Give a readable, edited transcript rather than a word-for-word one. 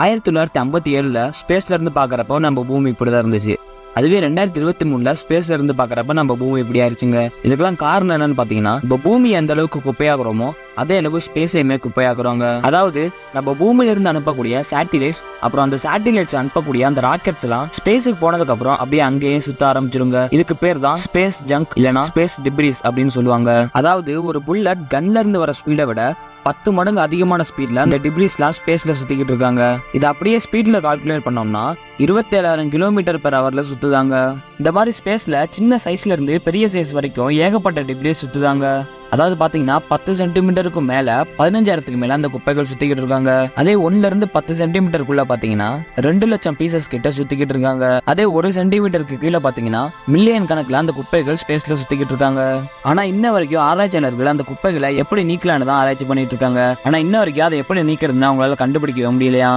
1957ல் ஸ்பேஸ்ல இருந்து பாக்குறப்போ நம்ம பூமி இப்படிதான் இருந்துச்சு. அதுவே 2023ல் ஸ்பேஸ்ல இருந்து பாக்குறப்ப நம்ம பூமி இப்படி ஆயிடுச்சுங்க. இதுக்கெல்லாம் காரணம் என்னன்னு பாத்தீங்கன்னா, இப்போ பூமி எந்த அளவுக்கு குப்பையாகிறோமோ அதே அளவு ஸ்பேஸையுமே குப்பையாக்குறோங்க. அதாவது நம்ம பூமியில இருந்து அனுப்பக்கூடிய சேட்டிலைட்ஸ், அப்புறம் அந்த சேட்டிலைட்ஸ் அனுப்பக்கூடிய அந்த ராக்கெட்ஸ் எல்லாம் ஸ்பேஸுக்கு போனதுக்கு அப்புறம் அப்படியே அங்கேயே சுத்த ஆரம்பிச்சிருங்க. இதுக்கு பேர் தான் ஸ்பேஸ் ஜங்க் இல்லனா ஸ்பேஸ் டிப்ரிஸ் அப்படின்னு சொல்லுவாங்க. அதாவது ஒரு புல்லட் கன்ல இருந்து வர ஸ்பீடை விட 10 மடங்கு அதிகமான ஸ்பீட்ல அந்த டிப்ரிஸ்லாம் ஸ்பேஸ்ல சுத்திக்கிட்டு இருக்காங்க. இதை அப்படியே ஸ்பீட்ல கால்குலேட் பண்ணோம்னா 27,000 km/hல சுத்துதாங்க. இந்த மாதிரி ஸ்பேஸ்ல சின்ன சைஸ்ல இருந்து பெரிய சைஸ் வரைக்கும் ஏகப்பட்ட டிப்ரிஸ் சுத்துதாங்க. அதாவது பாத்தீங்கன்னா 10 சென்டிமீட்டருக்கு மேல 15,000க்கு மேல அந்த குப்பைகள் சுத்திக்கிட்டு இருக்காங்க. அதே 1ல இருந்து 10 சென்டிமீட்டருக்குள்ள பாத்தீங்கன்னா 2 லட்சம் பீசஸ் கிட்ட சுத்திக்கிட்டு இருக்காங்க. அதே 1 சென்டிமீட்டருக்கு கீழே பாத்தீங்கன்னா மில்லியன் கணக்குல அந்த குப்பைகள் ஸ்பேஸ்ல சுத்திக்கிட்டு இருக்காங்க. ஆனா இன்ன வரைக்கும் ஆராய்ச்சியாளர்கள் அந்த குப்பைகளை எப்படி நீக்கலான்னு தான் ஆராய்ச்சி பண்ணிட்டு இருக்காங்க. ஆனா இன்ன வரைக்கும் அதை எப்படி நீக்கிறதுன்னு அவங்களால கண்டுபிடிக்கவே முடியலையா.